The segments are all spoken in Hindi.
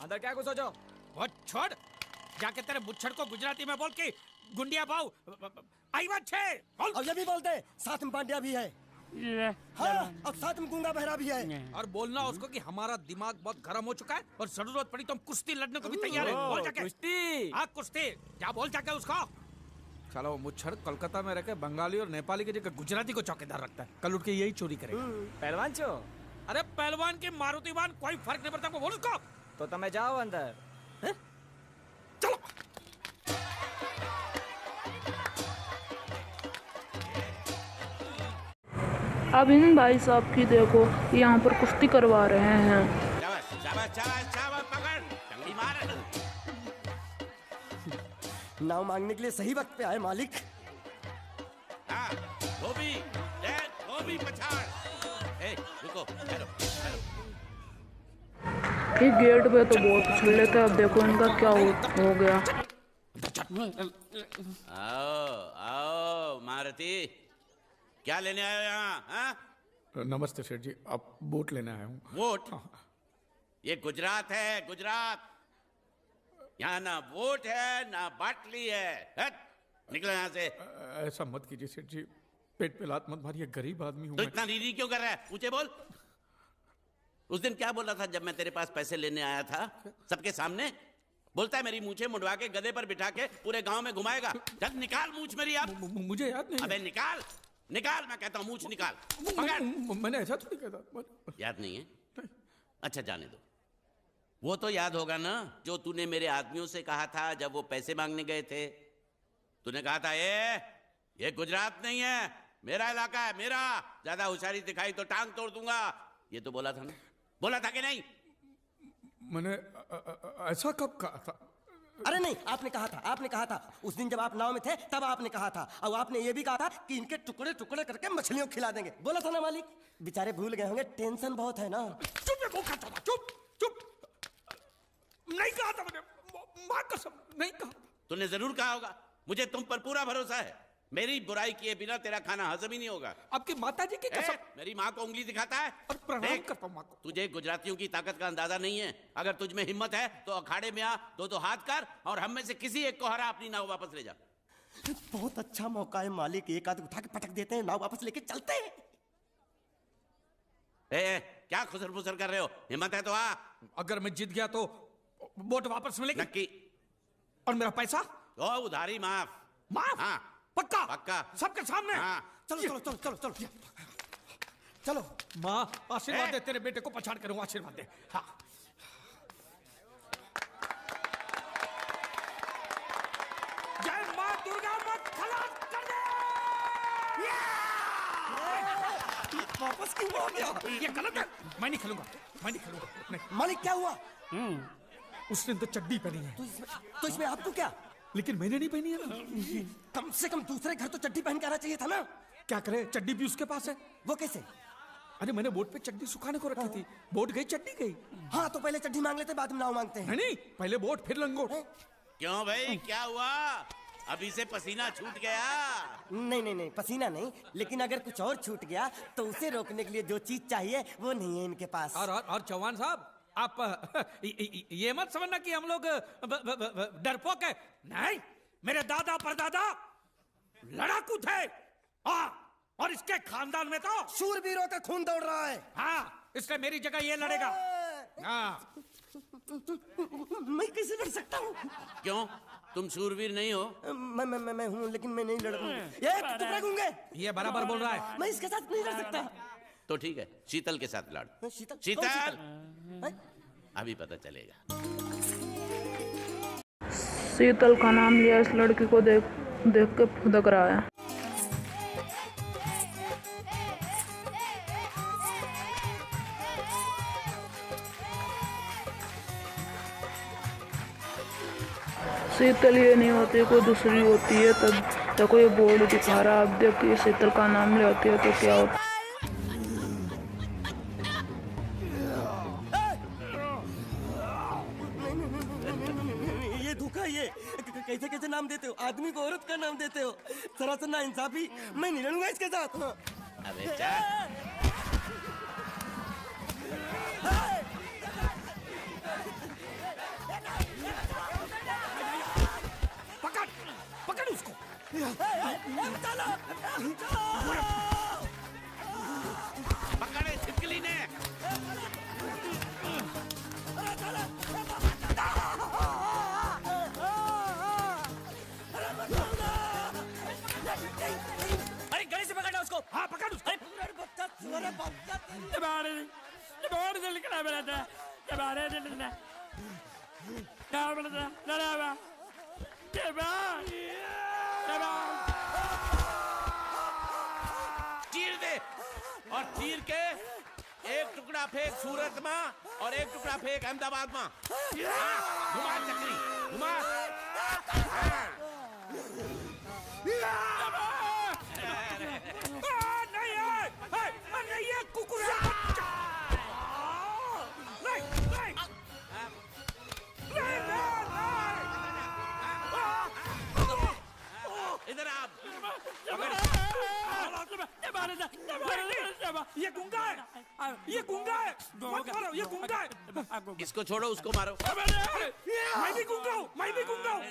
अंदर क्या घुसो जो? वो छोड़, जाके तेरे मुच्छड़ को गुजराती में बोल के गुंडिया भाव आई बात छे बोल। अब ये भी बोलते, साथ में पांड्या भी है। हाँ, अब साथ में गूंगा बहरा भी है। और बोलना उसको कि हमारा दिमाग बहुत गर्म हो चुका है और जरूरत पड़ी तो हम कुश्ती लड़ने को भी तैयार है। बोल जाके कुश्ती। हाँ कुश्ती, क्या बोल जाके उसको। चलो वो मुच्छड़ कोलकाता में रहकर बंगाली और नेपाली की जगह गुजराती को चौकीदार रखता है, कल उठ के यही चोरी करेगा। पहलवान छो? अरे पहलवान की मारुति वाहन कोई फर्क नहीं पड़ता, बोल उसको। तो તમે જાઓ अंदर। चलो अब इन भाई साहब की देखो, यहाँ पर कुश्ती करवा रहे हैं। नाव मांगने के लिए सही वक्त पे आए मालिक। ये गेट पे तो बहुत उछल लेते हैं, अब देखो इनका क्या हो गया। आओ आओ मारुति, क्या लेने आए हो यहाँ? नमस्ते सेठ जी, आप वोट लेने आया हूँ। वोट? ये गुजरात है, गुजरात। यहाँ ना वोट है ना बाटली है। हट, निकलो यहाँ से। ऐसा मत कीजिए सेठ जी, पेट पे लात मत मारिए, गरीब आदमी हूँ तो मैं। इतना रीरी क्यों कर रहा है? ऊंचे बोल। उस दिन क्या बोला था जब मैं तेरे पास पैसे लेने आया था सबके सामने? बोलता है मेरी मूछें मुंडवा के गधे पर बिठा के पूरे गांव में घुमाएगा। चल निकाल मूछ मेरी अब। मुझे याद नहीं। अबे निकाल, निकाल, मैं कहता हूँ मूछ निकाल। पकड़। मैंने ऐसा थोड़ी कहता। याद नहीं है? अच्छा जाने दो। वो तो याद होगा ना जो तूने मेरे आदमियों से कहा था जब वो पैसे मांगने गए थे। तूने कहा था ये गुजरात नहीं है, मेरा इलाका है, मेरा। ज्यादा होशियारी दिखाई तो टांग तोड़ दूंगा। ये तो बोला था ना? बोला था कि नहीं? मैंने ऐसा कब कहा था? अरे नहीं, आपने कहा था उस दिन जब आप नाव में थे तब आपने कहा था। और आपने ये भी कहा था कि इनके टुकड़े टुकड़े करके मछलियों को खिला देंगे। बोला था ना मालिक? बेचारे भूल गए होंगे, टेंशन बहुत है ना। चुप चुप, नहीं कहा था मैंने, मां कसम नहीं कहा। तूने जरूर कहा होगा, मुझे तुम पर पूरा भरोसा है। मेरी बुराई किए बिना तेरा खाना हजम ही नहीं होगा। आपकी माता जी की कसम। मेरी माँ को उंगली दिखाता है और प्रणाम करता हूं माँ को। तुझे गुजरातियों की ताकत का अंदाजा नहीं है। अगर तुझ में हिम्मत है तो अखाड़े में आ, दो हाथ कर और हम में से किसी एक को हरा, अपनी नाव वापस ले जा। बहुत अच्छा मौका है मालिक, एक आध उठा के पटक देते हैं, नाव वापस लेके चलते हैं। क्या खुसर फुसर कर रहे हो? हिम्मत है तो आ। अगर मैं जीत गया तो वोट वापस मिलेगी? नक्की। और मेरा पैसा? ओ उधारी माफ। माफ? हाँ पक्का? पक्का, सबके सामने? हाँ। चलो चलो। माँ आशीर्वाद दे, तेरे बेटे को पछाड़ करूँ, आशीर्वाद दे। हाँ जय माँ दुर्गा, मत खलास कर दे। वापस क्यों हो गया? ये गलत है, मैं नहीं खेलूंगा, मैं नहीं खेलूंगा। नहीं। मालिक क्या हुआ? उसने तो चड्डी पहनी है। तो इसमें आपको क्या? लेकिन मैंने नहीं पहनी है ना। कम से कम दूसरे घर तो चड्डी पहन के आना चाहिए था ना। क्या करे, चड्डी भी उसके पास है। वो कैसे? अरे मैंने बोट पे चड्डी सुखाने को रखी थी, बोट गई चड्डी गई। हाँ तो पहले चड्डी मांग लेते, बाद में नाव मांगते हैं। नहीं, पहले बोट फिर लंगोट। क्यों भाई, क्या हुआ? अभी से पसीना छूट गया? नहीं, पसीना नहीं, लेकिन अगर कुछ और छूट गया तो उसे रोकने के लिए जो चीज चाहिए वो नहीं है इनके पास। और चौहान साहब, आप ये मत समझना कि हम लोग डरपोक है। नहीं, मेरे दादा परदादा लड़ाकू थे। और इसके खानदान में तो शूरवीरों का खून दौड़ रहा है। हाँ, इसलिए मेरी जगह ये लड़ेगा। हाँ। मैं कैसे लड़ सकता हूँ? क्यों, तुम शूरवीर नहीं हो? मैं हूँ, लेकिन मैं नहीं लड़ूंगा। ये बराबर बोल रहा है। मैं इसके साथ नहीं लड़ सकता। तो ठीक है, शीतल के साथ लड़। शीतल अभी पता चलेगा। शीतल का नाम लिया, इस लड़की को देख के फुदक रहा है। शीतल ये नहीं होती, कोई दूसरी होती है। तब देखो ये बोर्ड दिखा रहा है, अब देखिए शीतल का नाम ले होती है तो क्या होता है। ये धोखा, ये कैसे कैसे नाम देते हो? आदमी को औरत का नाम देते हो, सरासर ना इंसाफी। मैं नहीं लड़ूंगा इसके साथ। अबे चल। चीर दे और चीर के एक टुकड़ा फेंक सूरत में और एक टुकड़ा फेंक अहमदाबाद में। घुमा चक्री घुमा। नहीं है कुकुरा। इधर आप। ये गुंगा है, ये गुंगा है, मत मारो, ये गुंगा है। इसको छोड़ो उसको मारो। मैं भी गुंगा हूँ, मैं भी गुंगा हूँ।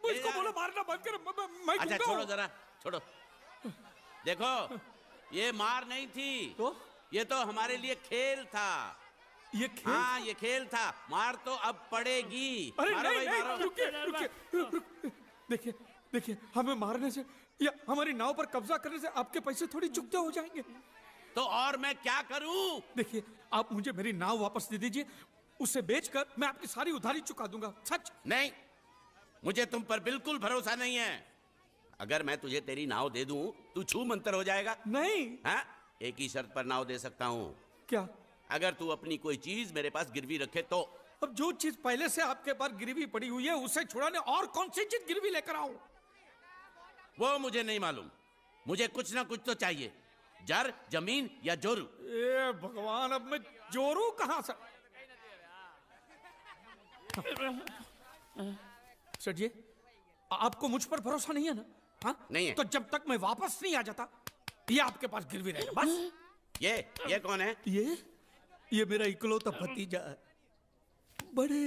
मुझको बोलो मारना बंद कर, मैं अच्छा गुंगा छोड़ो हूँ। जरा छोड़ो। देखो ये मार नहीं थी तो ये तो हमारे लिए खेल था। ये खेल? हाँ ये खेल था। मार तो अब पड़ेगी। अरे मारो नहीं भाई, नहीं, मारो। रुकिए। देखिए देखिए, हमें मारने से या हमारी नाव पर कब्जा करने से आपके पैसे थोड़ी चुकते हो जाएंगे। तो और मैं क्या करूं? देखिए आप मुझे मेरी नाव वापस दे दीजिए, उसे बेचकर मैं आपकी सारी उधारी चुका दूंगा। सच नहीं, मुझे तुम पर बिल्कुल भरोसा नहीं है। अगर मैं तुझे तेरी नाव दे दूं तू छू मंतर हो जाएगा। नहीं। हाँ एक ही शर्त पर नाव दे सकता हूं। क्या? अगर तू अपनी कोई चीज मेरे पास गिरवी रखे तो। अब जो चीज पहले से आपके पास गिरवी पड़ी हुई है उसे छुड़ाने और कौन सी चीज गिरवी लेकर आऊं? वो मुझे नहीं मालूम। मुझे कुछ ना कुछ तो चाहिए। जर जमीन या जोरू। ए भगवान, अब मैं जोरू कहां से? सेठ जी आपको मुझ पर भरोसा नहीं है ना? हाँ नहीं है। तो जब तक मैं वापस नहीं आ जाता ये आपके पास गिरवी रहेगा बस। ये कौन है? ये मेरा इकलौता भतीजा है। बड़े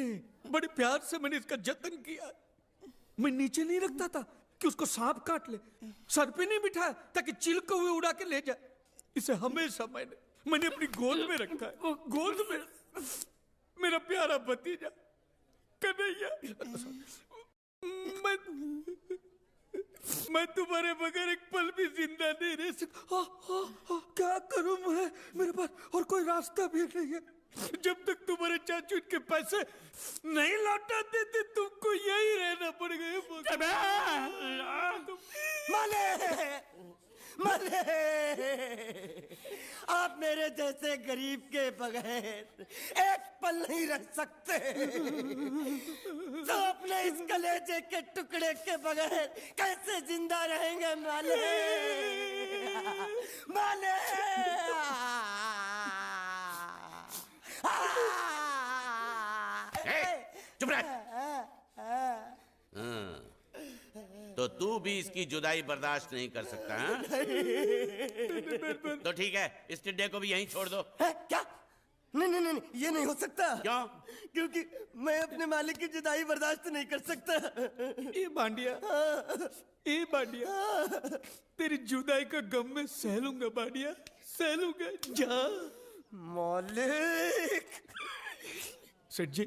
बड़े प्यार से मैंने इसका जतन किया। मैं नीचे नहीं रखता था कि उसको सांप काट ले, सर पे नहीं बिठाया ताकि चिलके हुए उड़ा के ले जाए। इसे हमेशा मैंने अपनी गोद में रखा है। गोद में मेरा प्यारा भतीजा कन्हैया। मैं तुम्हारे बगैर एक पल भी जिंदा नहीं रह सकता। क्या करूं मैं? मेरे पास और कोई रास्ता भी नहीं है। जब तक तुम्हारे चाचू के पैसे नहीं लौटा देते तुमको यही रहना पड़ेगा। माले आप मेरे जैसे गरीब के बगैर एक पल नहीं रह सकते। तो अपने इस कलेजे के टुकड़े के बगैर कैसे जिंदा रहेंगे माले? माले चुप रह। तो तू भी इसकी जुदाई बर्दाश्त नहीं कर सकता है? तो ठीक है इस टिड्डे को भी यहीं छोड़ दो। क्या? नहीं, ये नहीं हो सकता। क्यों? क्योंकि मैं अपने मालिक की जुदाई बर्दाश्त नहीं कर सकता। ए बांडिया तेरी जुदाई का गम में सह लूंगा बांडिया, सह लूंगा। जा मालिक। सेठ जी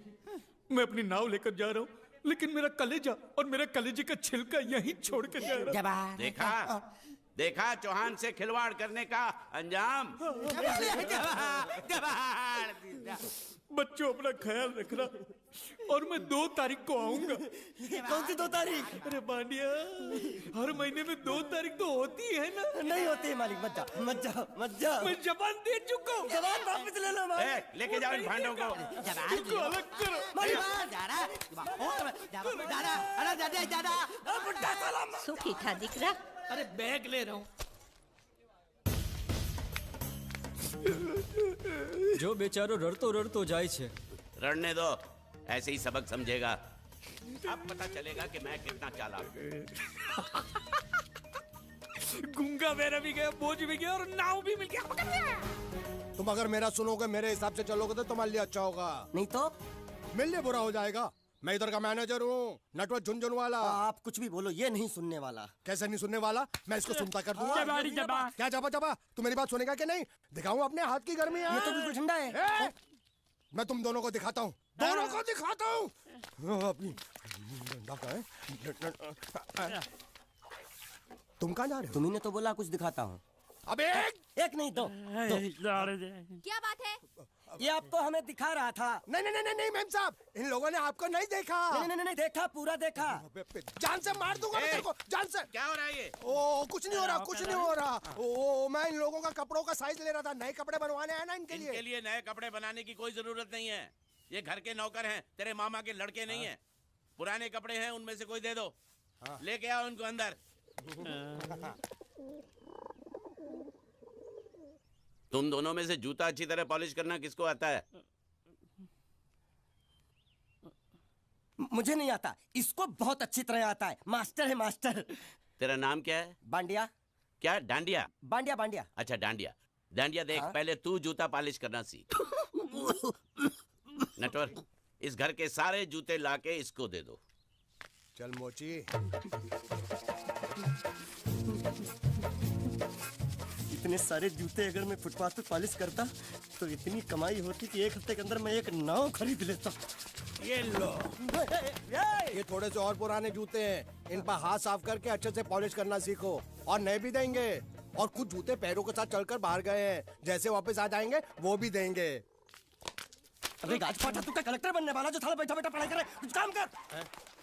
मैं अपनी नाव लेकर जा रहा हूँ, लेकिन मेरा कलेजा और मेरे कलेजे का छिलका यहीं छोड़ कर जा रहा हूँ। देखा चौहान से खिलवाड़ करने का अंजाम। बच्चों अपना ख्याल रखना और मैं 2 तारीख को आऊंगा। कौन सी 2 तारीख? अरे बांडिया हर महीने में 2 तारीख तो होती है ना? नहीं होती है मालिक। मत जाओ। मैं जबान दे चुका हूँ। जबान वापस ले लो मालिक। लेके जाओ इन भांडों को। इनको अलग करो। सुखी था दिकरा। अरे बैग ले रहा हूँ। जो बेचारो रड़तो जाए छे। रड़ने दो, ऐसे ही सबक समझेगा। अब पता चलेगा कि मैं कितना चालाक हूं। गुंगा मेरा भी गया, बोझ भी गया और नाव भी मिल गया। तुम अगर मेरा सुनोगे, मेरे हिसाब से चलोगे तो तुम्हारे लिए अच्छा होगा। नहीं तो मेरे लिए बुरा हो जाएगा। मैं इधर का मैनेजर हूँ, नटवर झुनझुन वाला। आप कुछ भी बोलो, ये नहीं सुनने वाला। कैसे नहीं सुनने वाला? मैं इसको सुनता कर दूंगा। क्या जबा? तू मेरी बात सुनेगा कि नहीं? दिखाऊं अपने हाथ की गर्मी? ये तो बिल्कुल ठंडा है। मैं तुम दोनों को दिखाता हूँ, दोनों को दिखाता हूँ। तुम कहाँ जा रहे हो? तुम्ही ने तो बोला कुछ दिखाता हूँ। अबे एक नहीं दो, दो। क्या बात है? ये आपको हमें दिखा रहा था। नहीं नहीं नहीं नहीं मैम साहब, इन लोगों ने आपको नहीं देखा। नहीं देखा, पूरा देखा। जान से मार दूंगा मैं तेरे को, जान से। क्या हो रहा है ये? ओ कुछ नहीं हो रहा, कुछ नहीं हो रहा। ओ मैं इन लोगों का कपड़ों का साइज ले रहा था, नए कपड़े बनवाने आया ना इनके लिए। इनके लिए नए कपड़े बनाने की कोई जरूरत नहीं है। ये घर के नौकर हैं, तेरे मामा के लड़के नहीं हैं। पुराने कपड़े हैं, उनमें से कोई दे दो। लेके आओ उनको अंदर। तुम दोनों में से जूता अच्छी तरह पॉलिश करना किसको आता है? मुझे नहीं आता, इसको बहुत अच्छी तरह आता है। मास्टर है मास्टर। तेरा नाम क्या है? बांडिया। क्या? डांडिया? बांडिया बांडिया। अच्छा डांडिया। डांडिया देख, पहले तू जूता पॉलिश करना सीख। नटवर, इस घर के सारे जूते लाके इसको दे दो। चल मोची। इतने सारे जूते अगर मैं फुटपाथ पे पॉलिश करता तो इतनी कमाई होती कि एक हफ्ते के अंदर मैं एक नाव खरीद लेता। ये लो, ये थोड़े से और पुराने जूते हैं, इन पर हाथ साफ करके अच्छे से पॉलिश करना सीखो। और नए भी देंगे, और कुछ जूते पैरों के साथ चलकर बाहर गए हैं, जैसे वापस आ जाएंगे वो भी देंगे। अबे गाजपाटा, तू क्या कलेक्टर बनने वाला जो साला बैठा बैठा पढ़ाई करे? कुछ काम कर।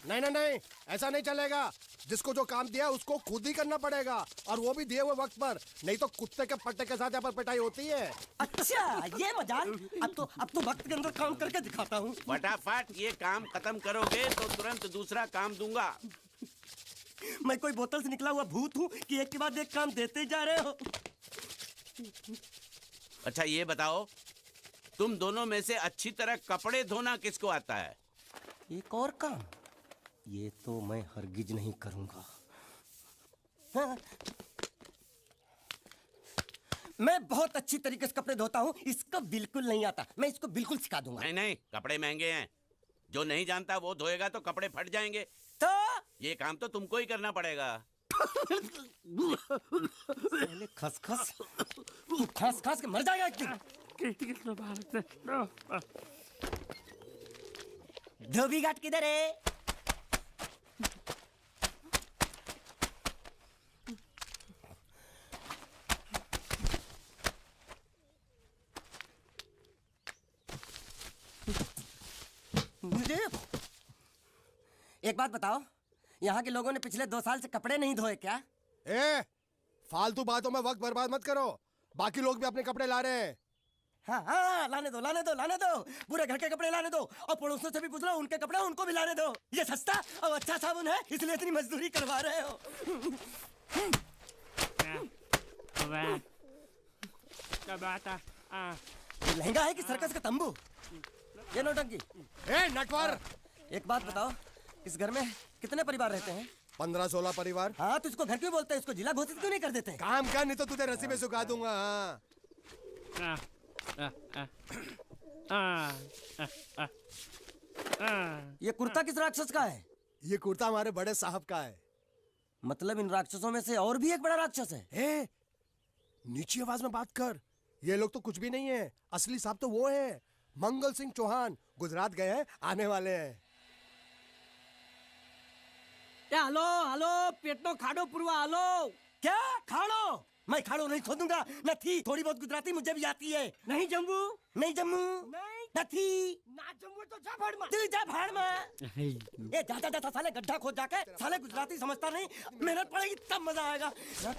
नहीं नहीं नहीं, ऐसा नहीं चलेगा। जिसको जो काम दिया उसको खुद ही करना पड़ेगा, और वो भी दिए हुए वक्त पर, नहीं तो कुत्ते के पट्टे के साथ यहाँ पर पिटाई होती है। अच्छा ये मजाक। अब तो वक्त के अंदर काम करके दिखाता हूँ। फटाफट ये काम खत्म करोगे तो तुरंत दूसरा काम दूंगा। मैं कोई बोतल से निकला हुआ भूत हूँ कि एक के बाद एक काम देते जा रहे हो? अच्छा ये बताओ, तुम दोनों में से अच्छी तरह कपड़े धोना किसको आता है? एक और काम, ये तो मैं हरगिज नहीं करूंगा। हाँ। मैं बहुत अच्छी तरीके से कपड़े धोता हूँ, इसको बिल्कुल नहीं आता। मैं इसको बिल्कुल सिखा दूंगा। नहीं नहीं, कपड़े महंगे हैं, जो नहीं जानता वो धोएगा तो कपड़े फट जाएंगे। तो ये काम तो तुमको ही करना पड़ेगा। पहले खसखस, तू खस खस के मर जाएगा एक दिन। धोबी घाट किधर है? एक बात बताओ, यहाँ के लोगों ने पिछले 2 साल से कपड़े नहीं धोए क्या? ए, फालतू बातों में वक्त बर्बाद मत करो। बाकी लोग भी अपने कपड़े ला रहे हैं। हाँ, लाने दो लाने दो लाने दो। पूरे घर के कपड़े लाने दो, और पड़ोसियों से भी पूछ लो, उनके कपड़े उनको भी लाने दो। ये सस्ता और अच्छा साबुन है, इसलिए इतनी मजदूरी करवा रहे हो। लहंगा है कि सर्कस का तंबू? ये नौटंकी। ए नटवर, एक बात बताओ, इस घर में कितने परिवार रहते हैं? 15-16 परिवार। हाँ, तो इसको घर क्यों बोलते हैं? इसको जिला घोषित क्यों नहीं कर देते? काम कर, नहीं तो तुझे रस्सी में सुखा दूंगा। ये कुर्ता किस राक्षस का है? ये कुर्ता हमारे बड़े साहब का है। मतलब इन राक्षसों में से और भी एक बड़ा राक्षस है? ए, नीची आवाज में बात कर। ये लोग तो कुछ भी नहीं है, असली साहब तो वो है मंगल सिंह चौहान। गुजरात गए हैं, आने वाले हैं। हेलो हेलो, पेटनो खाड़ो पुरवा। हेलो, क्या खाड़ो? मैं खाड़ो नहीं खोदूंगा। नहीं, थोड़ी बहुत गुजराती मुझे भी आती है। नहीं जम्मू, नहीं जम्मू, नहीं ना जम्मू तो जा भाड़ में। तू जा भाड़ में। ये जा साले गड्ढा खोद जाके। साले गुजराती समझता नहीं, मेहनत पड़ेगी तब मजा आएगा।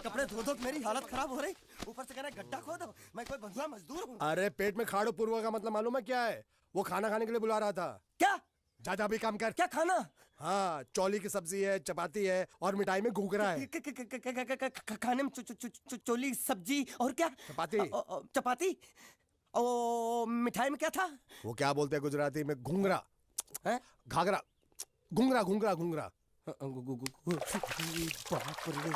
कपड़े धो धो मेरी हालत खराब हो रही, ऊपर से कह रहा है गड्ढा खोदो। मैं कोई बंधुआ मजदूर हूँ? अरे पेट में खाड़ो पूर्वा का मतलब मालूम है क्या है? वो खाना खाने के लिए बुला रहा था। क्या? जा भी काम कर। क्या खाना? हाँ, चौली की सब्जी है, चपाती है, और मिठाई में घूघरा है। खाने में चोली सब्जी और क्या? चपाती। चपाती। ओ, मिठाई में क्या था? वो क्या बोलते हैं गुजराती में? घूंघरा है? घाघरा, घूंघरा घूंघरा घूंघरा। बाप रे,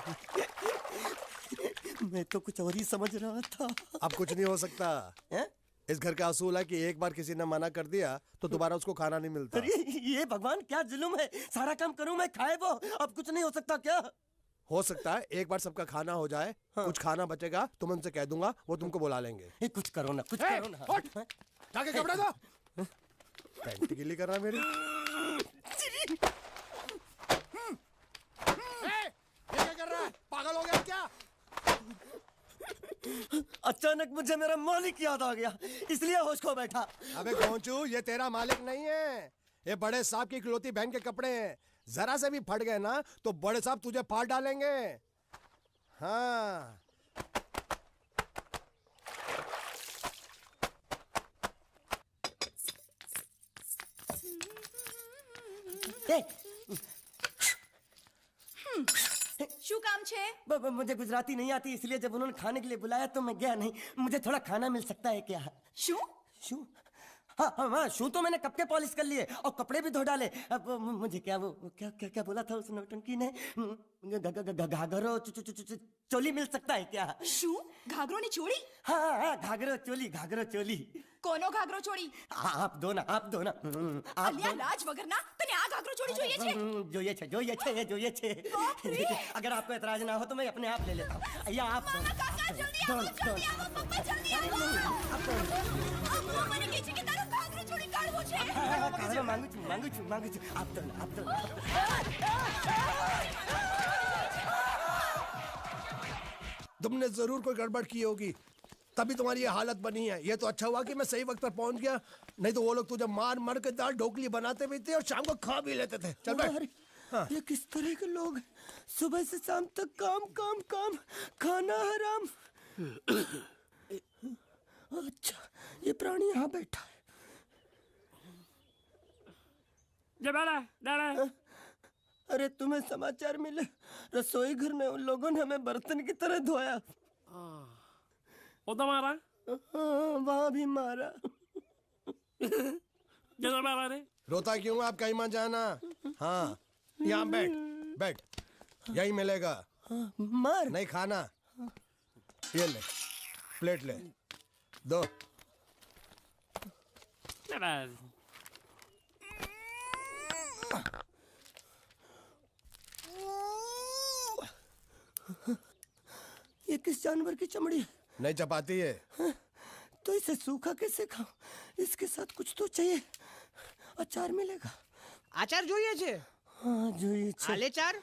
मैं तो कुछ और ही समझ रहा था। अब कुछ नहीं हो सकता है? इस घर का असूल है कि एक बार किसी ने मना कर दिया तो दोबारा उसको खाना नहीं मिलता। अरे ये भगवान क्या जुल्म है। सारा काम करूं मैं, खाए वो। अब कुछ नहीं हो सकता क्या? हो सकता है एक बार सबका खाना हो जाए। हाँ। कुछ खाना बचेगा तो मैं उनसे कह दूंगा, वो तुमको बुला लेंगे। कुछ करो ना, कुछ करो ना। जाके कपड़े दो। पैंट गीली कर रहा है मेरी। ये क्या कर रहा है? पागल हो गया क्या? अचानक मुझे मेरा मालिक याद आ गया, इसलिए होश खो बैठा। अबे गोंचू, ये तेरा मालिक नहीं है, ये बड़े साहब की इकलौती बहन के कपड़े हैं। जरा से भी फट गए ना तो बड़े साहब तुझे फाड़ डालेंगे। हाँ। શું કામ છે? मुझे गुजराती नहीं आती, इसलिए जब उन्होंने खाने के लिए बुलाया तो मैं गया नहीं। मुझे थोड़ा खाना मिल सकता है क्या? શું? शू? हाँ, शू तो मैंने कब के पॉलिश कर लिए और कपड़े भी धो डाले। अब मुझे क्या वो क्या क्या क्या बोला था उस नौटंकी ने? घाघरो चोली मिल सकता है क्या? શું? ઘાઘરોની ચોળી? हाँ, घाघरो चोली। કોનો ઘાઘરો ચોળી? आप दो ना। आप અલ્યા લાજ વગરના તને આ ઘાઘરો ચોળી જોઈએ છે? જોઈએ છે। अगर आपको एतराज ना हो तो मैं अपने आप ले लेता हूँ। या आप મામા કાકા જલ્દી આવો, જલ્દી આવો, પપ્પા જલ્દી આવો. અમ્મા મને કહે છે કે તારો ઘાઘરો ચોળી કાઢવો છે. मांगू छू। आप दो। तुमने जरूर कोई गड़बड़ की होगी, तभी तुम्हारी ये हालत बनी है। ये तो अच्छा हुआ कि मैं सही वक्त पर पहुंच गया, नहीं तो वो लोग तुझे मार के दाल ढोकली बनाते भी थे और शाम को खा भी लेते थे। चल बैठ। हाँ। ये किस तरह के लोग हैं? सुबह से शाम तक काम, खाना हराम। अच्छा, ये प्राणी यहाँ बैठा है। अरे तुम्हें समाचार मिले? रसोई घर में उन लोगों ने हमें बर्तन की तरह धोया। वो तो मारा? वहाँ भी मारा। जैसा मारा रे? रोता क्यों? आप कहीं मत जाना। हाँ, यहाँ बैठ, यही मिलेगा। मार नहीं खाना, ये ले, प्लेट ले, दो। ये किस जानवर की चमड़ी है? नहीं चपाती है। तो इसे सूखा कैसे खाऊं? इसके साथ कुछ तो चाहिए। अचार मिलेगा? आचार જોઈએ છે? हाँ, જોઈએ છે। आले चार?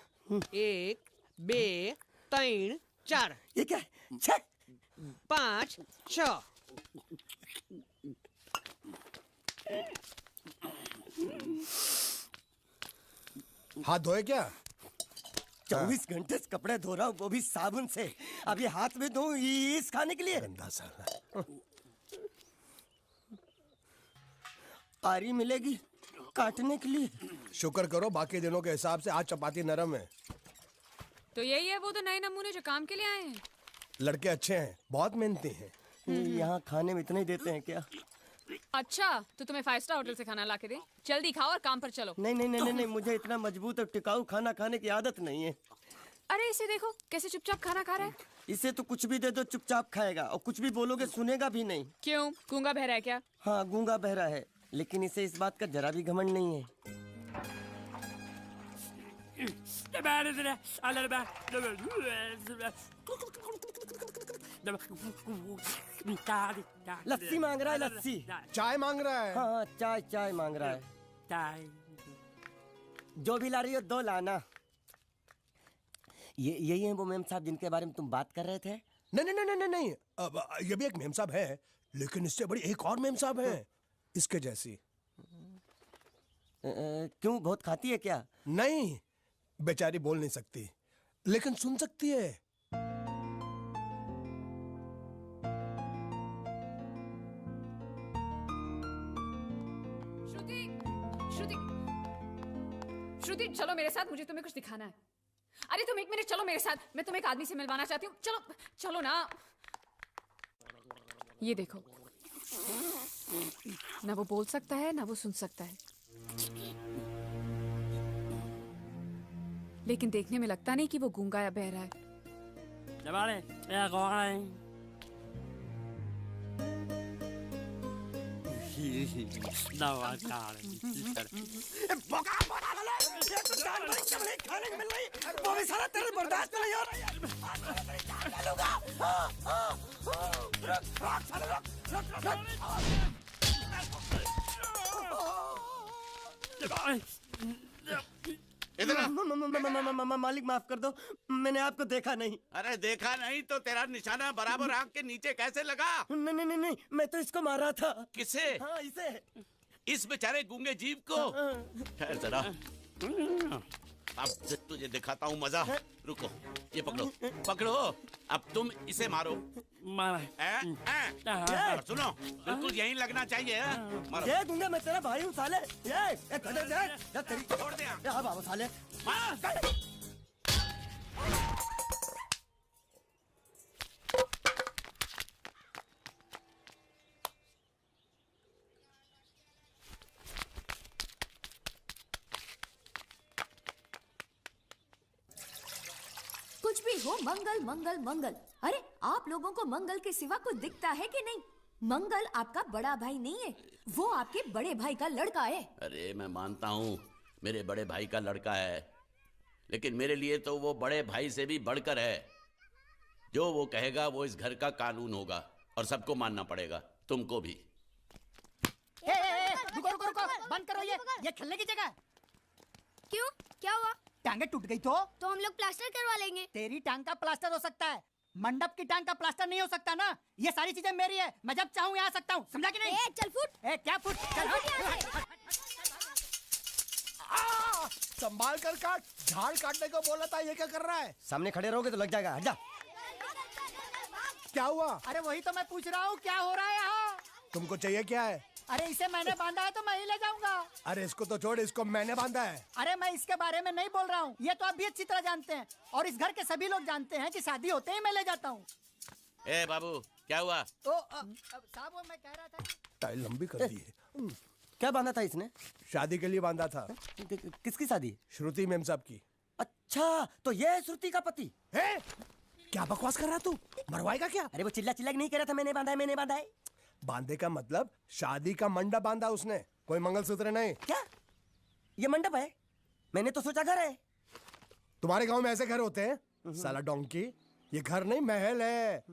1 2 3 4। ये क्या है? 6 5 6। हाथ धोए क्या? 24 घंटे से कपड़े धो रहा हूँ, वो भी साबुन से। अब ये हाथ में धो इस खाने के लिए? गंदा साला। आरी मिलेगी काटने के लिए? शुक्र करो बाकी दिनों के हिसाब से आज चपाती नरम है। तो यही है वो तो नए नमूने जो काम के लिए आए हैं। लड़के अच्छे हैं, बहुत मेहनती हैं। यहाँ खाने में इतना ही देते हैं क्या? अच्छा तो तुम्हें 5 स्टार होटल से खाना ला के दे? जल्दी खाओ और काम पर चलो। नहीं, मुझे इतना मजबूत और टिकाऊ खाना खाने की आदत नहीं है। अरे इसे देखो कैसे चुपचाप खाना खा रहा है। इसे तो कुछ भी दे दो चुपचाप खाएगा, और कुछ भी बोलोगे सुनेगा भी नहीं। क्यों, गूंगा बहरा है क्या? हाँ, गूंगा बहरा है, लेकिन इसे इस बात का जरा भी घमंड नहीं है। लस्सी मांग रहा है, लस्सी। चाय मांग रहा है। हाँ, चाय मांग रहा है। जो भी ला रही हो 2 लाना। यही है वो मेम साहब जिनके बारे में तुम बात कर रहे थे? नहीं। अब ये भी एक मेम साहब है, लेकिन इससे बड़ी एक और मेम साहब है, इसके जैसी। क्यों, बहुत खाती है क्या? नहीं, बेचारी बोल नहीं सकती, लेकिन सुन सकती है। श्रुति चलो मेरे साथ, मुझे तुम्हें कुछ दिखाना है। अरे तुम 1 मिनट चलो मेरे साथ, मैं तुम्हें एक आदमी से मिलवाना चाहती हूँ। चलो ना। ये देखो, ना वो बोल सकता है ना वो सुन सकता है, लेकिन देखने में लगता नहीं कि वो गूंगा या बहरा है। वो भी सारा तेरे बर्दाश्त नहीं हो रहा। इधर मालिक माफ कर दो, मैंने आपको देखा नहीं। अरे देखा नहीं तो तेरा निशाना बराबर आंख के नीचे कैसे लगा? नहीं, मैं तो इसको मारा था। किसे? हाँ, इसे। इस बेचारे गूंगे जीव को? ठहर जरा, अब तुझे दिखाता हूँ मजा। रुको, ये पकड़ो पकड़ो, अब तुम इसे मारो। मारा। सुनो, बिल्कुल यहीं लगना चाहिए। मारो। ये गूंगा, मैं तेरा भाई हूँ साले। ये छोड़ दे। हाँ बाबू साले। कुछ भी हो, मंगल मंगल मंगल। अरे आप लोगों को मंगल के सिवा कुछ दिखता है कि नहीं? मंगल आपका बड़ा भाई नहीं है, वो आपके बड़े भाई का लड़का है। अरे मैं मानता हूँ मेरे बड़े भाई का लड़का है, लेकिन मेरे लिए तो वो बड़े भाई से भी बढ़कर है। जो वो कहेगा वो इस घर का कानून होगा और सबको मानना पड़ेगा, तुमको भी। रुको रुको रुको, बंद करो ये खेलने की जगह। क्यों, क्या हुआ? टांगे टूट गई तो हम लोग प्लास्टर करवा लेंगे। तेरी टांग का प्लास्टर हो सकता है, मंडप की टांग का प्लास्टर नहीं हो सकता ना। ये सारी चीजें मेरी है, मैं जब चाहूँ यहाँ आ सकता हूँ, समझा कि नहीं? चल फुट। क्या फुट? चल संभाल कर काट, झाड़ काटने को बोला था, ये क्या कर रहा है? सामने खड़े रहोगे तो लग जाएगा, हट जा। क्या हुआ? अरे वही तो मैं पूछ रहा हूँ, क्या हो रहा है यहाँ? तुमको चाहिए क्या है? अरे इसे मैंने बांधा है तो मैं ही ले जाऊंगा। अरे इसको तो छोड़, इसको मैंने बांधा है। अरे मैं इसके बारे में नहीं बोल रहा हूँ, ये तो आप भी अच्छी तरह जानते हैं और इस घर के सभी लोग जानते हैं कि शादी होते ही मैं ले जाता हूँ। ए बाबू, क्या हुआ? साहब वो मैं कह रहा था। टाइल लंबी कर दी है। क्या बांधा था इसने? शादी के लिए बांधा था। किसकी शादी? श्रुति मेम साहब की। अच्छा, तो ये है श्रुति का पति? है? क्या बकवास कर रहा तू? मरवाएगा क्या? अरे वो चिल्ला चिल्ला नहीं कह रहा था मैंने बांधा है, मैंने बांधा है। बांधे का मतलब शादी का मंडप बांधा उसने, कोई मंगलसूत्र नहीं। क्या ये मंडप है? मैंने तो सोचा घर है। तुम्हारे गांव में ऐसे घर होते हैं? साला डोंकी, ये घर नहीं महल है।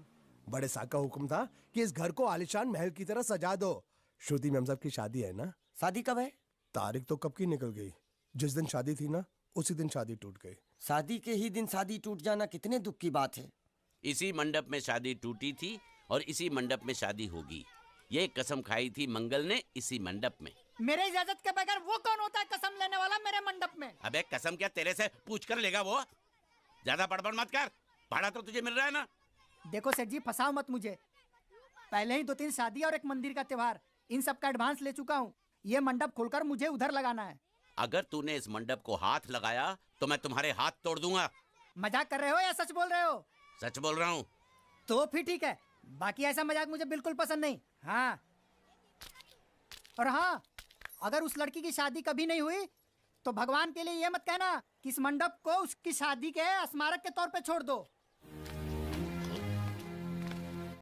बड़े साहब का हुक्म था कि इस घर को आलीशान महल की तरह सजा दो। श्रुति मैम साहब की शादी है ना? शादी कब है? तारीख तो कब की निकल गई। जिस दिन शादी थी ना, उसी दिन शादी टूट गई। शादी के ही दिन शादी टूट जाना कितने दुख की बात है। इसी मंडप में शादी टूटी थी और इसी मंडप में शादी होगी। ये कसम खाई थी मंगल ने इसी मंडप में। मेरे इजाजत के बगैर वो कौन होता है कसम लेने वाला मेरे मंडप में? अबे कसम क्या तेरे से पूछ कर लेगा वो? ज्यादा बड़बड़ मत कर, भाड़ा तो तुझे मिल रहा है ना। देखो सेठ जी, फंसाओ मत मुझे। पहले ही 2-3 शादी और एक मंदिर का त्योहार, इन सब का एडवांस ले चुका हूँ। ये मंडप खोलकर मुझे उधर लगाना है। अगर तूने इस मंडप को हाथ लगाया तो मैं तुम्हारे हाथ तोड़ दूंगा। मजाक कर रहे हो या सच बोल रहे हो? सच बोल रहा हूँ। तो फिर ठीक है, बाकी ऐसा मजाक मुझे बिल्कुल पसंद नहीं। हाँ, और हाँ, अगर उस लड़की की शादी कभी नहीं हुई तो भगवान के लिए ये मत कहना कि इस मंडप को उसकी शादी के स्मारक के तौर पे छोड़ दो।